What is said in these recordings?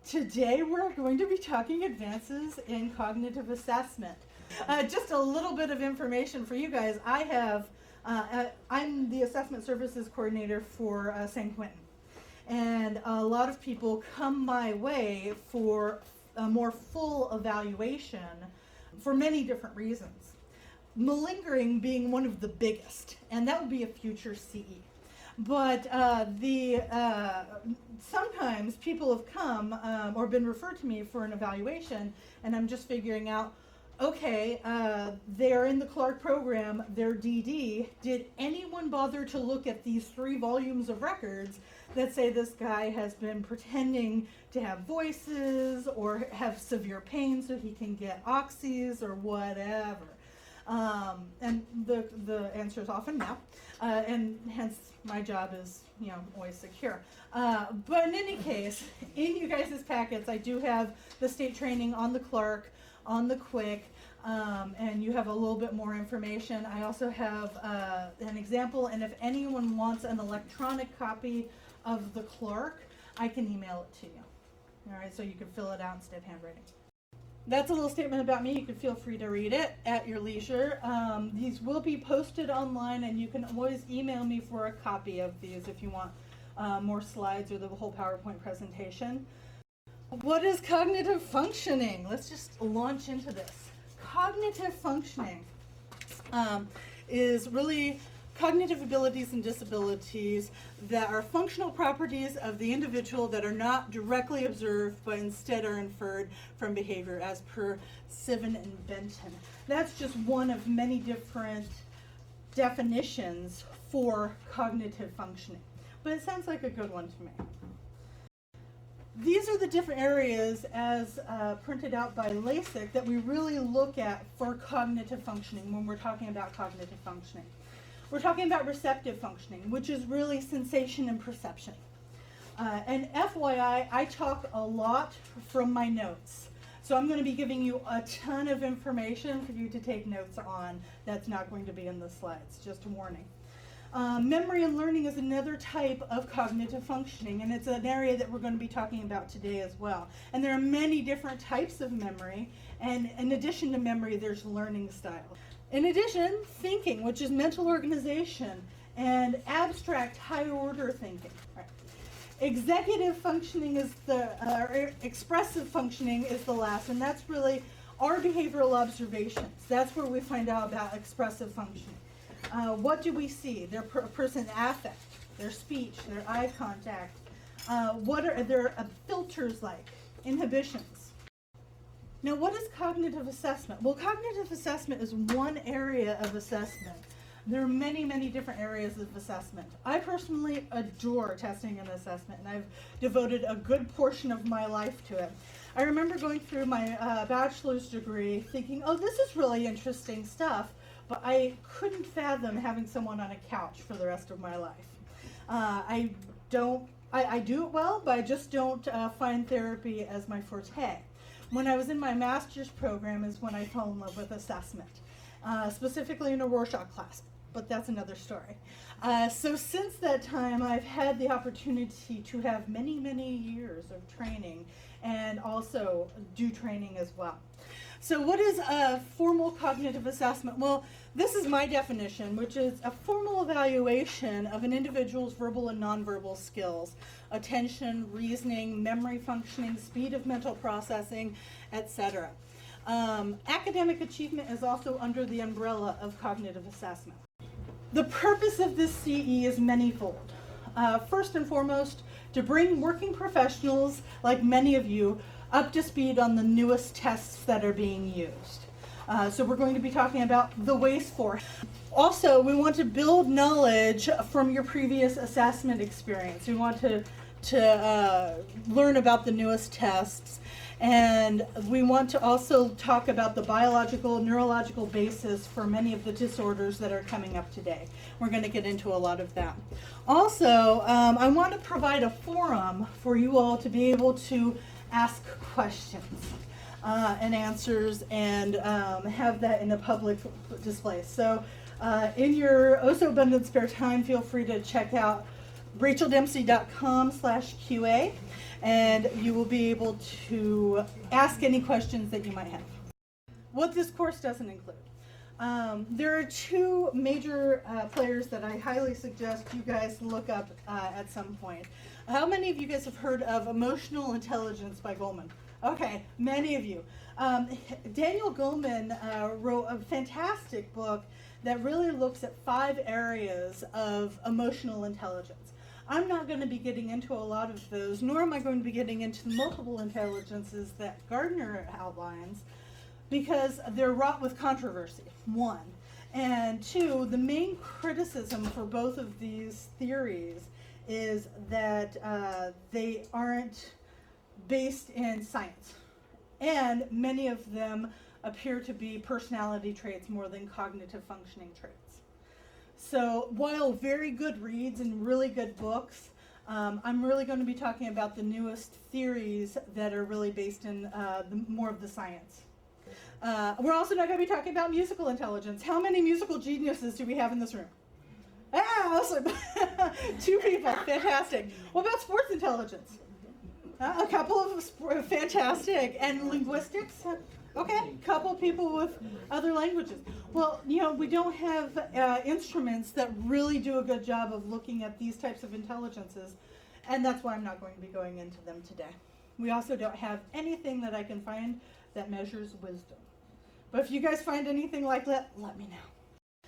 Today we're going to be talking advances in cognitive assessment. Just a little bit of information for you guys. I'm the assessment services coordinator for San Quentin. And a lot of people come my way for a more full evaluation for many different reasons. Malingering being one of the biggest, and that would be a future CE. But sometimes people have come or been referred to me for an evaluation, and I'm just figuring out, okay, they're in the Clark program, they're DD. Did anyone bother to look at these 3 volumes of records that say this guy has been pretending to have voices or have severe pain so he can get oxys or whatever? And the answer is often no, and hence my job is, always secure. But in any case, in you guys' packets, I do have the state training on the Clark, on the Quick, and you have a little bit more information. I also have an example, and if anyone wants an electronic copy of the Clark, I can email it to you. All right, so you can fill it out instead of handwriting. That's a little statement about me. You can feel free to read it at your leisure. These will be posted online, and you can always email me for a copy of these if you want more slides or the whole PowerPoint presentation. What is cognitive functioning? Let's just launch into this. Cognitive functioning is really cognitive abilities and disabilities that are functional properties of the individual that are not directly observed but instead are inferred from behavior as per Sivan and Benton. That's just one of many different definitions for cognitive functioning, but it sounds like a good one to me. These are the different areas as printed out by LASIK that we really look at for cognitive functioning when we're talking about cognitive functioning. We're talking about receptive functioning, which is really sensation and perception. And FYI, I talk a lot from my notes. So I'm going to be giving you a ton of information for you to take notes on that's not going to be in the slides, just a warning. Memory and learning is another type of cognitive functioning, and it's an area that we're going to be talking about today as well. And there are many different types of memory, and in addition to memory, there's learning style. In addition, thinking, which is mental organization, and abstract higher order thinking. Right. Executive functioning is expressive functioning is the last, and that's really our behavioral observations. That's where we find out about expressive functioning. What do we see? Their person's affect, their speech, their eye contact. What are their filters like? Inhibitions. Now, what is cognitive assessment? Well, cognitive assessment is one area of assessment. There are many, many different areas of assessment. I personally adore testing and assessment, and I've devoted a good portion of my life to it. I remember going through my bachelor's degree thinking, oh, this is really interesting stuff, but I couldn't fathom having someone on a couch for the rest of my life. I do it well, but I just don't find therapy as my forte. When I was in my master's program is when I fell in love with assessment, specifically in a Rorschach class, but that's another story. So since that time, I've had the opportunity to have many, many years of training and also do training as well. So what is a formal cognitive assessment? Well, this is my definition, which is a formal evaluation of an individual's verbal and nonverbal skills, attention, reasoning, memory functioning, speed of mental processing, etc. Academic achievement is also under the umbrella of cognitive assessment. The purpose of this CE is manifold. First and foremost, to bring working professionals, like many of you, up to speed on the newest tests that are being used. So we're going to be talking about the WAIS-4. Also, we want to build knowledge from your previous assessment experience. We want to learn about the newest tests, and we want to also talk about the biological, neurological basis for many of the disorders that are coming up today. We're going to get into a lot of that. Also, I want to provide a forum for you all to be able to ask questions and answers and have that in a public display. So in your oh so abundant spare time, feel free to check out racheldempsey.com/QA, and you will be able to ask any questions that you might have. What this course doesn't include. There are two major players that I highly suggest you guys look up at some point. How many of you guys have heard of Emotional Intelligence by Goleman? Okay, many of you. Daniel Goleman wrote a fantastic book that really looks at 5 areas of emotional intelligence. I'm not going to be getting into a lot of those, nor am I going to be getting into the multiple intelligences that Gardner outlines, because they're wrought with controversy, 1. And 2, the main criticism for both of these theories is that they aren't based in science. And many of them appear to be personality traits more than cognitive functioning traits. So while very good reads and really good books, I'm really going to be talking about the newest theories that are really based in more of the science. We're also not going to be talking about musical intelligence. How many musical geniuses do we have in this room? Awesome. 2 people. Fantastic. What about sports intelligence? A couple of fantastic. And linguistics? Okay, couple people with other languages. Well, you know, we don't have instruments that really do a good job of looking at these types of intelligences, and that's why I'm not going to be going into them today. We also don't have anything that I can find that measures wisdom. But if you guys find anything like that, let me know.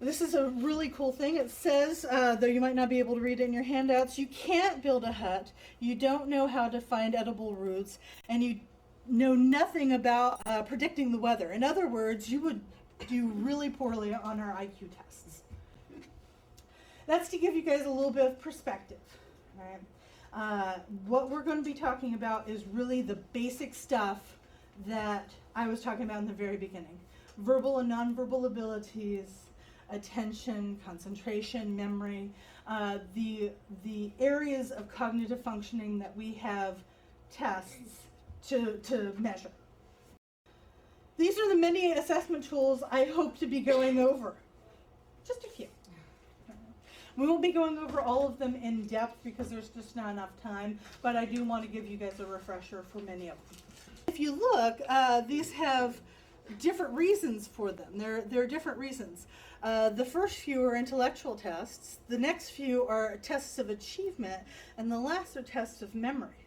This is a really cool thing. It says, though you might not be able to read it in your handouts, you can't build a hut, you don't know how to find edible roots, and you know nothing about predicting the weather. In other words, you would do really poorly on our IQ tests. That's to give you guys a little bit of perspective. All right? What we're going to be talking about is really the basic stuff that I was talking about in the very beginning. Verbal and nonverbal abilities, attention, concentration, memory, the areas of cognitive functioning that we have tests to measure. These are the many assessment tools I hope to be going over. Just a few. We won't be going over all of them in depth because there's just not enough time, but I do want to give you guys a refresher for many of them. If you look, these have different reasons for them. There are different reasons. The first few are intellectual tests, the next few are tests of achievement, and the last are tests of memory.